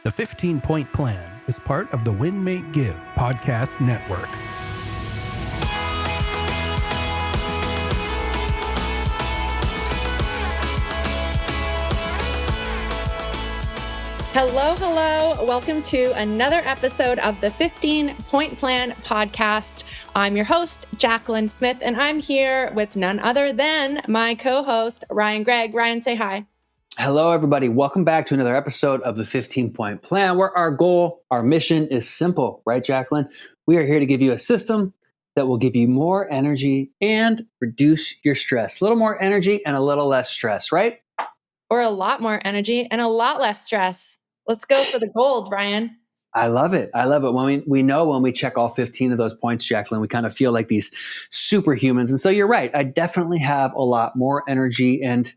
The 15-Point Plan is part of the Win, Make, Give podcast network. Hello. Welcome to another episode of the 15-Point Plan podcast. I'm your host, Jacqueline Smith, and I'm here with none other than my co-host, Greigg. Ryan, say hi. Hello, everybody. Welcome back to another episode of the 15-Point Plan, where our goal, our mission is simple, right, Jacqueline? We are here to give you a system that will give you more energy and reduce your stress. A little more energy and a little less stress, right? Or a lot more energy and a lot less stress. Let's go for the gold, Ryan. I love it. When we know when we check all 15 of those points, Jacqueline, we kind of feel like these superhumans. And so you're right. I definitely have a lot more energy and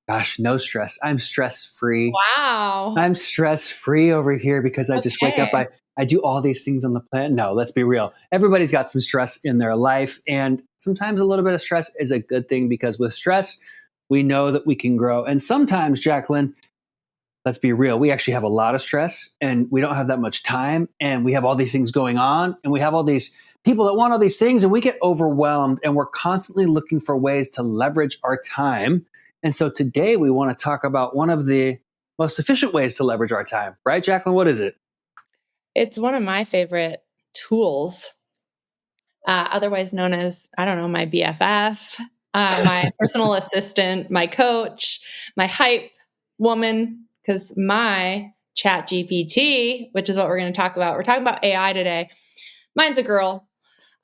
gosh, no stress. I'm stress-free. Wow. I'm stress-free over here because I just wake up. I do all these things on the plan. No, let's be real. Everybody's got some stress in their life. And sometimes a little bit of stress is a good thing because with stress, we know that we can grow. And sometimes, Jacqueline, let's be real, we actually have a lot of stress and we don't have that much time. And we have all these things going on and we have all these people that want all these things and we get overwhelmed and we're constantly looking for ways to leverage our time. And so today we want to talk about one of the most efficient ways to leverage our time, right, Jacqueline? What is it? It's one of my favorite tools, otherwise known as, my BFF, my personal assistant, my coach, my hype woman, because my ChatGPT, which is what we're going to talk about. We're talking about AI today. Mine's a girl.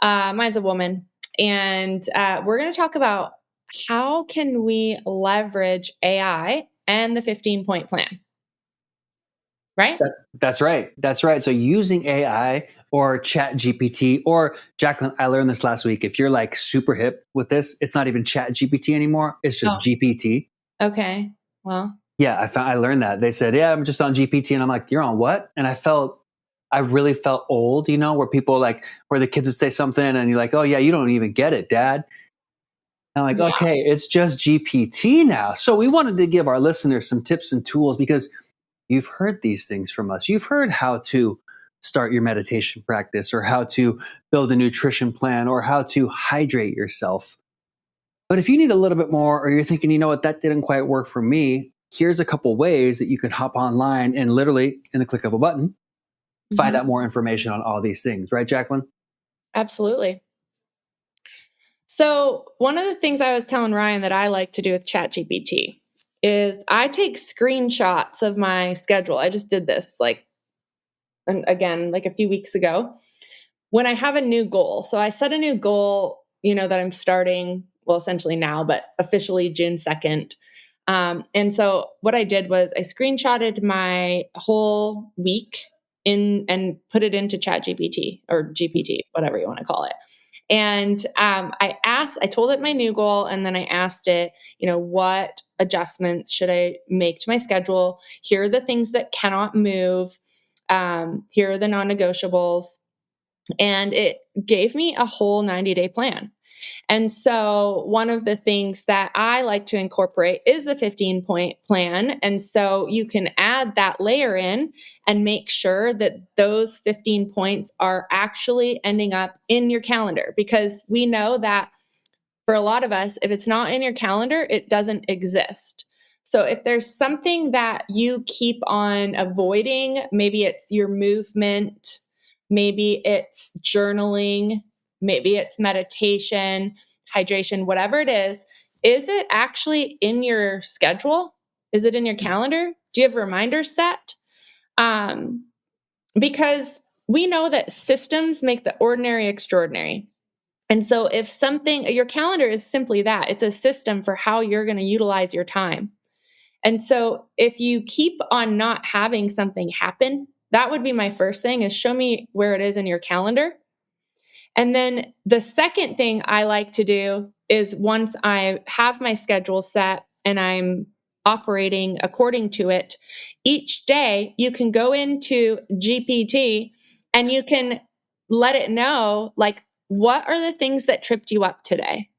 Mine's a woman. And we're going to talk about how can we leverage AI and the 15-Point Plan, right? That's right. So using AI or ChatGPT or Jacqueline, I learned this last week. If you're like super hip with this, it's not even ChatGPT anymore. It's just GPT. Okay. Well, yeah, I learned that. They said, yeah, I'm just on GPT. And I'm like, you're on what? And I really felt old, where people where the kids would say something and you're like, oh yeah, you don't even get it, Dad. And I'm like, okay, it's just GPT now. So we wanted to give our listeners some tips and tools because you've heard these things from us. You've heard how to start your meditation practice or how to build a nutrition plan or how to hydrate yourself. But if you need a little bit more or you're thinking, you know what, that didn't quite work for me, here's a couple ways that you can hop online and literally in the click of a button, find out more information on all these things. Right, Jacqueline? Absolutely. So one of the things I was telling Ryan that I like to do with ChatGPT is I take screenshots of my schedule. I just did this a few weeks ago when I have a new goal. So I set a new goal, that I'm starting, essentially now, but officially June 2nd. And so what I did was I screenshotted my whole week and put it into ChatGPT or GPT, whatever you want to call it. And I told it my new goal, and then I asked it, what adjustments should I make to my schedule? Here are the things that cannot move. Here are the non-negotiables. And it gave me a whole 90-day plan. And so one of the things that I like to incorporate is the 15-Point Plan. And so you can add that layer in and make sure that those 15 points are actually ending up in your calendar, because we know that for a lot of us, if it's not in your calendar, it doesn't exist. So if there's something that you keep on avoiding, maybe it's your movement, maybe it's journaling, maybe it's meditation, hydration, whatever it is it actually in your schedule? Is it in your calendar? Do you have reminders set? Because we know that systems make the ordinary extraordinary. And so if your calendar is simply that, it's a system for how you're going to utilize your time. And so if you keep on not having something happen, that would be my first thing, is show me where it is in your calendar. And then the second thing I like to do is once I have my schedule set and I'm operating according to it, each day you can go into GPT and you can let it know, what are the things that tripped you up today?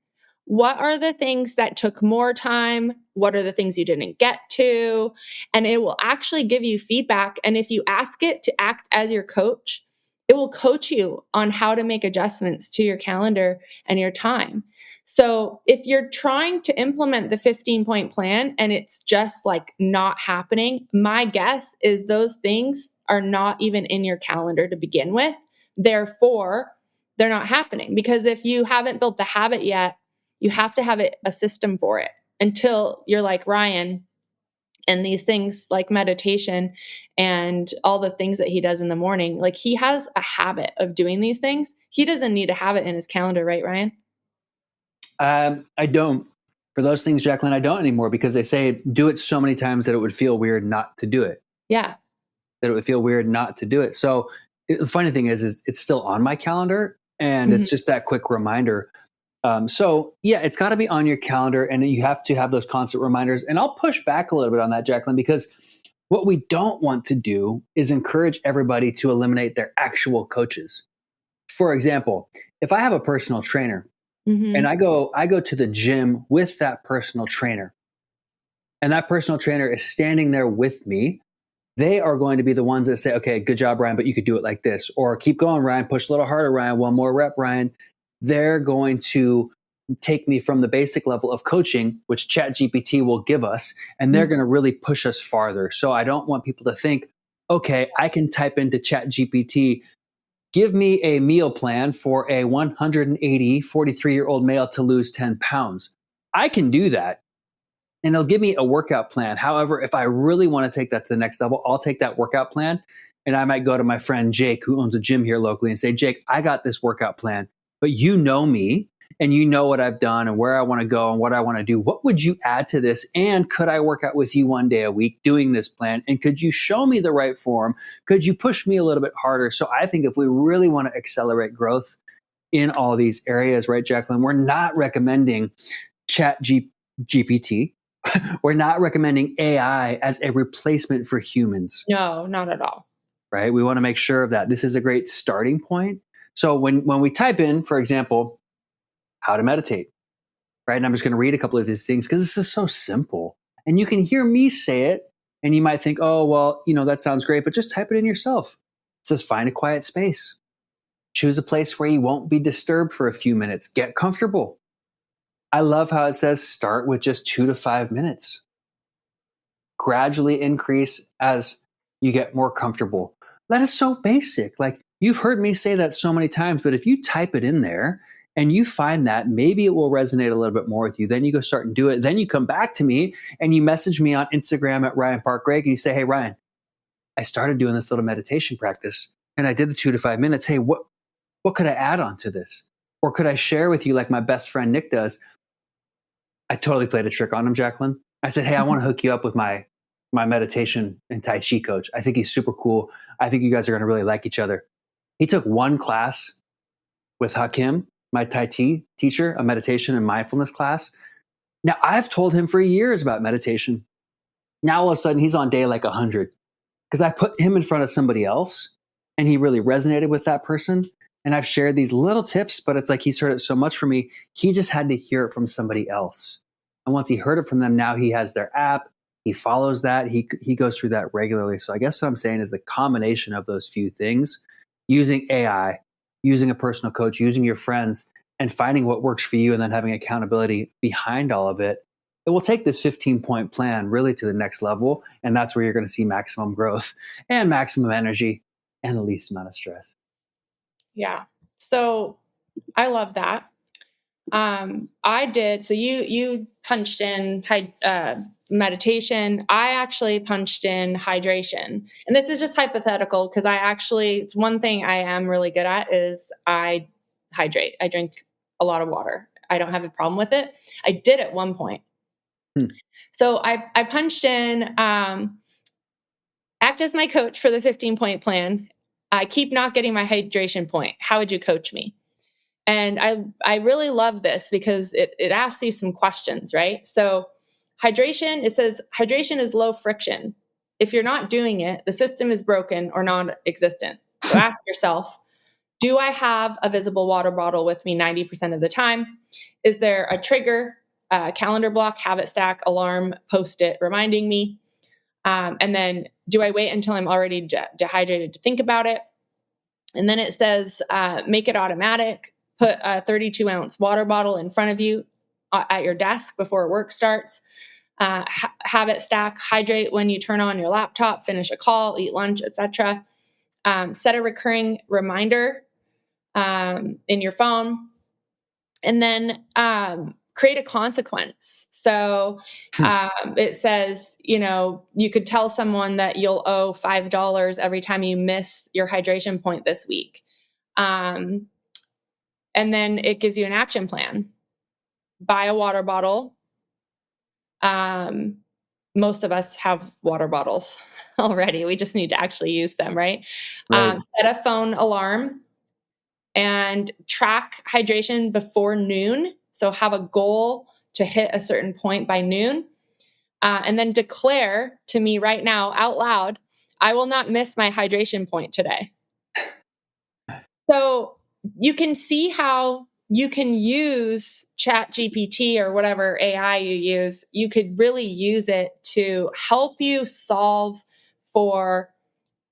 What are the things that took more time What are the things you didn't get to? And it will actually give you feedback. And if you ask it to act as your coach, it will coach you on how to make adjustments to your calendar and your time. So if you're trying to implement the 15-point plan and it's just like not happening, my guess is those things are not even in your calendar to begin with. Therefore, they're not happening, because if you haven't built the habit yet, you have to have a system for it until you're like Ryan, and these things like meditation and all the things that he does in the morning. Like, he has a habit of doing these things. He doesn't need to have it in his calendar, right, Ryan? I don't. For those things, Jacqueline, I don't anymore, because they say do it so many times that it would feel weird not to do it. Yeah. That it would feel weird not to do it. So the funny thing is it's still on my calendar, and it's just that quick reminder. So yeah, it's got to be on your calendar, and you have to have those constant reminders. And I'll push back a little bit on that, Jacqueline, because what we don't want to do is encourage everybody to eliminate their actual coaches. For example, if I have a personal trainer and I go to the gym with that personal trainer, and that personal trainer is standing there with me, they are going to be the ones that say, okay, good job, Ryan, but you could do it like this. Or keep going, Ryan, push a little harder, Ryan, one more rep, Ryan. They're going to take me from the basic level of coaching, which ChatGPT will give us, and they're going to really push us farther. So I don't want people to think, okay, I can type into ChatGPT, give me a meal plan for a 180, 43-year-old male to lose 10 pounds. I can do that, and it'll give me a workout plan. However, if I really want to take that to the next level, I'll take that workout plan, and I might go to my friend Jake, who owns a gym here locally, and say, Jake, I got this workout plan, but you know me, and you know what I've done and where I want to go and what I want to do. What would you add to this? And could I work out with you one day a week doing this plan? And could you show me the right form? Could you push me a little bit harder? So I think if we really want to accelerate growth in all these areas, right, Jacqueline, we're not recommending ChatGPT. We're not recommending AI as a replacement for humans. No, not at all. Right? We want to make sure of that. This is a great starting point. So when we type in, for example, how to meditate, right? And I'm just going to read a couple of these things because this is so simple. And you can hear me say it, and you might think, oh, well, that sounds great, but just type it in yourself. It says, find a quiet space. Choose a place where you won't be disturbed for a few minutes. Get comfortable. I love how it says start with just 2 to 5 minutes. Gradually increase as you get more comfortable. That is so basic. Like, you've heard me say that so many times, but if you type it in there and you find that maybe it will resonate a little bit more with you, then you go start and do it. Then you come back to me and you message me on Instagram at Ryan Park Greigg, and you say, hey, Ryan, I started doing this little meditation practice and I did the 2 to 5 minutes. Hey, what could I add on to this? Or could I share with you like my best friend Nick does? I totally played a trick on him, Jacqueline. I said, hey, I want to hook you up with my meditation and Tai Chi coach. I think he's super cool. I think you guys are going to really like each other. He took one class with Hakim, my Tai Chi teacher, a meditation and mindfulness class. Now, I've told him for years about meditation. Now, all of a sudden, he's on day like 100 because I put him in front of somebody else and he really resonated with that person. And I've shared these little tips, but it's like he's heard it so much from me. He just had to hear it from somebody else. And once he heard it from them, now he has their app. He follows that. He goes through that regularly. So I guess what I'm saying is the combination of those few things, using AI, using a personal coach, using your friends, and finding what works for you, and then having accountability behind all of it, it will take this 15-point plan really to the next level. And that's where you're going to see maximum growth and maximum energy and the least amount of stress. Yeah. So I love that. I did. So you punched in meditation. I actually punched in hydration, and this is just hypothetical because it's one thing I am really good at is I hydrate. I drink a lot of water. I don't have a problem with it. I did at one point. So I punched in, act as my coach for the 15-point plan. I keep not getting my hydration point. How would you coach me? And I really love this because it asks you some questions, right? So hydration, it says hydration is low friction. If you're not doing it, the system is broken or non-existent. So ask yourself, do I have a visible water bottle with me 90% of the time? Is there a trigger calendar block, habit stack, alarm, Post-it reminding me. And then do I wait until I'm already dehydrated to think about it? And then it says, make it automatic. Put a 32-ounce water bottle in front of you at your desk before work starts. Habit stack, hydrate when you turn on your laptop, finish a call, eat lunch, etc. Set a recurring reminder in your phone. And then create a consequence. So it says, you could tell someone that you'll owe $5 every time you miss your hydration point this week. And then it gives you an action plan. Buy a water bottle. Most of us have water bottles already. We just need to actually use them, right? Right. Set a phone alarm and track hydration before noon. So have a goal to hit a certain point by noon. And then declare to me right now out loud, I will not miss my hydration point today. So you can see how you can use ChatGPT or whatever AI you use. You could really use it to help you solve for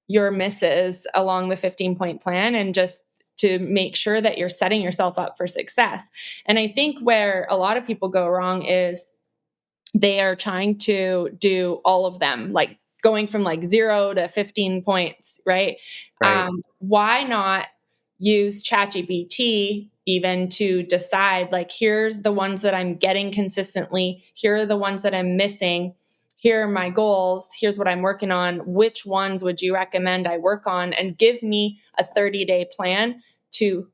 your misses along the 15-point plan and just to make sure that you're setting yourself up for success. And I think where a lot of people go wrong is they are trying to do all of them, like going from like 0 to 15 points, right? Right. Why not use ChatGPT even to decide, like, here's the ones that I'm getting consistently, here are the ones that I'm missing, here are my goals, here's what I'm working on, which ones would you recommend I work on, and give me a 30-day plan to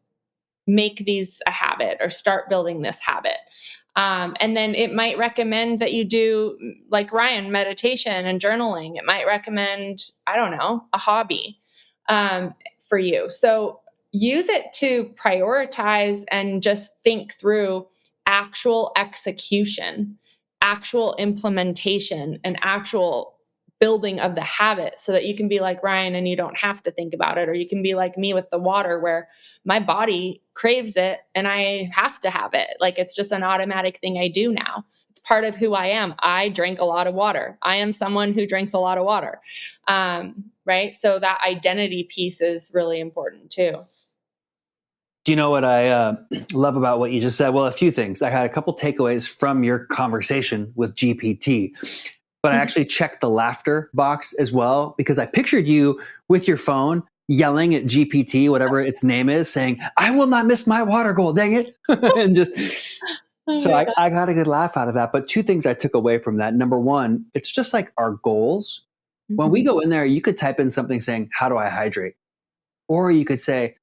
make these a habit or start building this habit. And then it might recommend that you do, like Ryan, meditation and journaling. It might recommend, I don't know, a hobby for you. So use it to prioritize and just think through actual execution, actual implementation, and actual building of the habit so that you can be like Ryan and you don't have to think about it. Or you can be like me with the water, where my body craves it and I have to have it. Like, it's just an automatic thing I do now. It's part of who I am. I drink a lot of water. I am someone who drinks a lot of water. Right. So that identity piece is really important too. Do you know what I love about what you just said? Well, a few things. I had a couple takeaways from your conversation with GPT, but I actually checked the laughter box as well, because I pictured you with your phone yelling at GPT, whatever its name is, saying, I will not miss my water goal, dang it. And just, so I got a good laugh out of that. But two things I took away from that. Number one, it's just like our goals. When we go in there, you could type in something saying, how do I hydrate? Or you could say,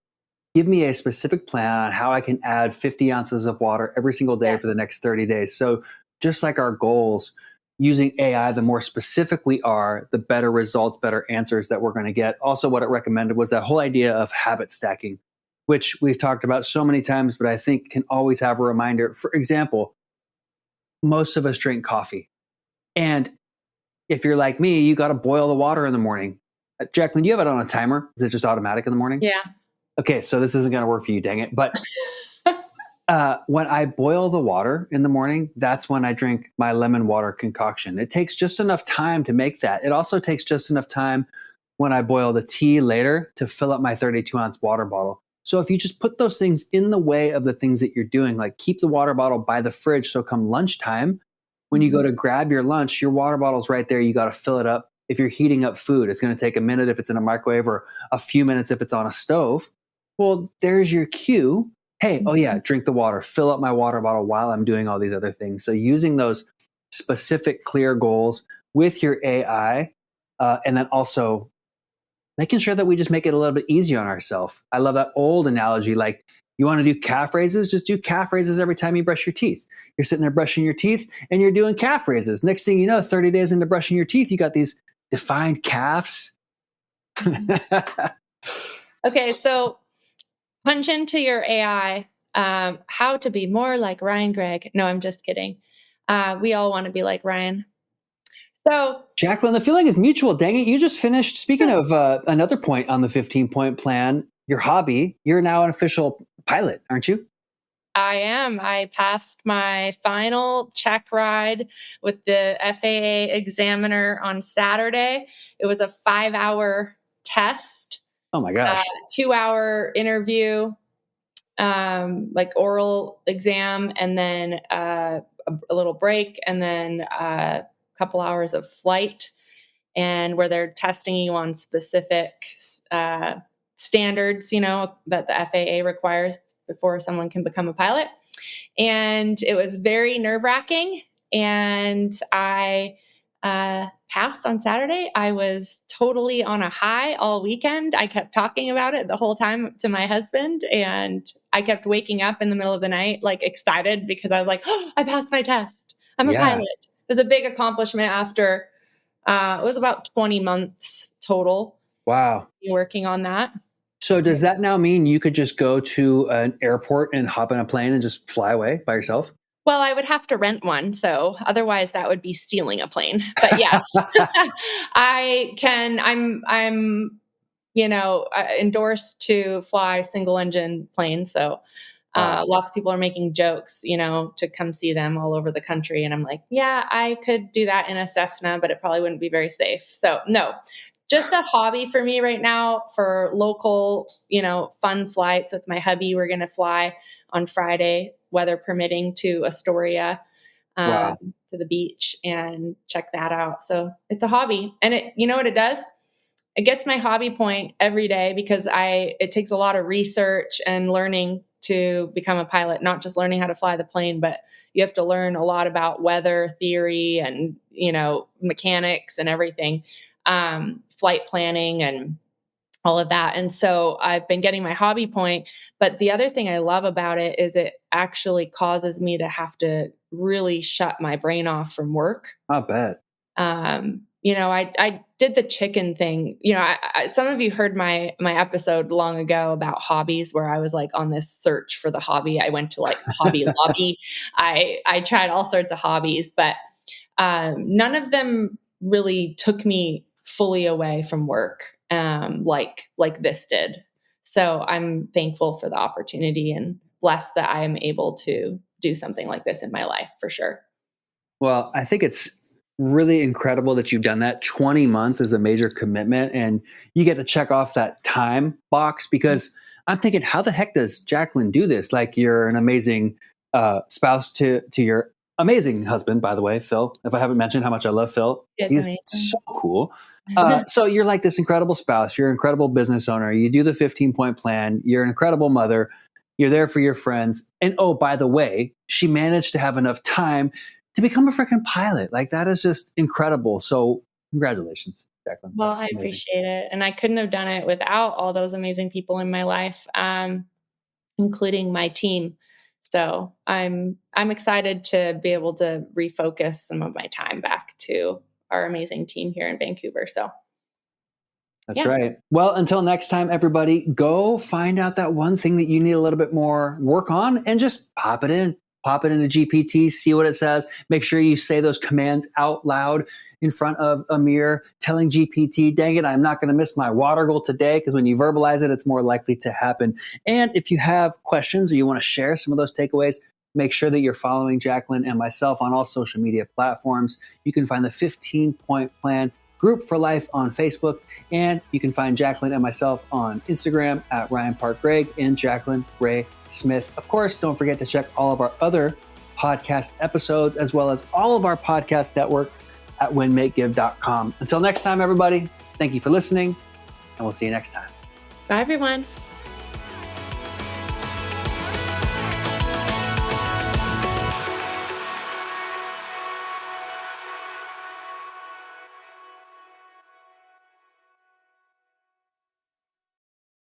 give me a specific plan on how I can add 50 ounces of water every single day for the next 30 days. So just like our goals, using AI, the more specific we are, the better results, better answers that we're going to get. Also, what it recommended was that whole idea of habit stacking, which we've talked about so many times, but I think can always have a reminder. For example, most of us drink coffee. And if you're like me, you got to boil the water in the morning. Jacqueline, do you have it on a timer? Is it just automatic in the morning? Yeah. Okay, so this isn't going to work for you, dang it. But when I boil the water in the morning, that's when I drink my lemon water concoction. It takes just enough time to make that. It also takes just enough time when I boil the tea later to fill up my 32-ounce water bottle. So if you just put those things in the way of the things that you're doing, like keep the water bottle by the fridge, so come lunchtime, when you go to grab your lunch, your water bottle's right there. You got to fill it up. If you're heating up food, it's going to take a minute if it's in a microwave, or a few minutes if it's on a stove. Well, there's your cue. Hey, oh yeah, drink the water, fill up my water bottle while I'm doing all these other things. So using those specific, clear goals with your AI, and then also making sure that we just make it a little bit easier on ourselves. I love that old analogy. Like, you want to do calf raises? Just do calf raises every time you brush your teeth. You're sitting there brushing your teeth and you're doing calf raises. Next thing you know, 30 days into brushing your teeth, you got these defined calves. Okay, so punch into your AI, how to be more like Ryan Greigg. No, I'm just kidding. We all want to be like Ryan. So, Jacqueline, the feeling is mutual. Dang it. You just finished. Speaking of another point on the 15-point plan, your hobby, you're now an official pilot, aren't you? I am. I passed my final check ride with the FAA examiner on Saturday. It was a 5-hour test, Oh my gosh. 2-hour interview, like oral exam, and then a little break, and then a couple hours of flight, and where they're testing you on specific standards, that the FAA requires before someone can become a pilot. And it was very nerve wracking. And I passed on Saturday. I was totally on a high all weekend. I kept talking about it the whole time to my husband. And I kept waking up in the middle of the night, like excited because I was like, oh, I passed my test. I'm a Yeah. pilot. It was a big accomplishment after it was about 20 months total Wow. working on that. So does that now mean you could just go to an airport and hop in a plane and just fly away by yourself? Well, I would have to rent one, so otherwise that would be stealing a plane. But yes, I can. I'm endorsed to fly single engine planes. So Wow. lots of people are making jokes, to come see them all over the country, and I'm like, yeah, I could do that in a Cessna, but it probably wouldn't be very safe. So no. Just a hobby for me right now for local, fun flights with my hubby. We're going to fly on Friday, weather permitting, to Astoria, Wow. to the beach, and check that out. So it's a hobby. And you know what it does? It gets my hobby point every day because it takes a lot of research and learning to become a pilot, not just learning how to fly the plane, but you have to learn a lot about weather theory and, mechanics and everything, flight planning and all of that. And so I've been getting my hobby point. But the other thing I love about it is it actually causes me to have to really shut my brain off from work. I bet. I did the chicken thing. Some of you heard my episode long ago about hobbies, where I was like on this search for the hobby. I went to like Hobby Lobby. I tried all sorts of hobbies, but none of them really took me fully away from work, like this did. So I'm thankful for the opportunity and blessed that I am able to do something like this in my life, for sure. Well, I think it's really incredible that you've done that. 20 months is a major commitment, and you get to check off that time box, because I'm thinking, how the heck does Jacqueline do this? Like, you're an amazing spouse to your amazing husband, by the way, Phil. If I haven't mentioned how much I love Phil, It's he's amazing. so cool. So you're like this incredible spouse. You're an incredible business owner. You do the 15-point plan. You're an incredible mother. You're there for your friends. And oh, by the way, she managed to have enough time to become a freaking pilot. Like, that is just incredible. So congratulations, Jacqueline. Well, That's I amazing. appreciate it. And I couldn't have done it without all those amazing people in my life, including my team. So I'm excited to be able to refocus some of my time back to our amazing team here in Vancouver. So That's yeah. right. Well, until next time, everybody, go find out that one thing that you need a little bit more work on and just pop it into GPT, see what it says. Make sure you say those commands out loud in front of a mirror, telling GPT, dang it, I'm not going to miss my water goal today, because when you verbalize it, it's more likely to happen. And if you have questions or you want to share some of those takeaways, make sure that you're following Jacqueline and myself on all social media platforms. You can find the 15-point plan group for life on Facebook, and you can find Jacqueline and myself on Instagram at Ryan Park Greigg and Jacqueline Ray Smith. Of course, don't forget to check all of our other podcast episodes, as well as all of our podcast network at winmakegive.com. Until next time, everybody, thank you for listening, and we'll see you next time. Bye, everyone.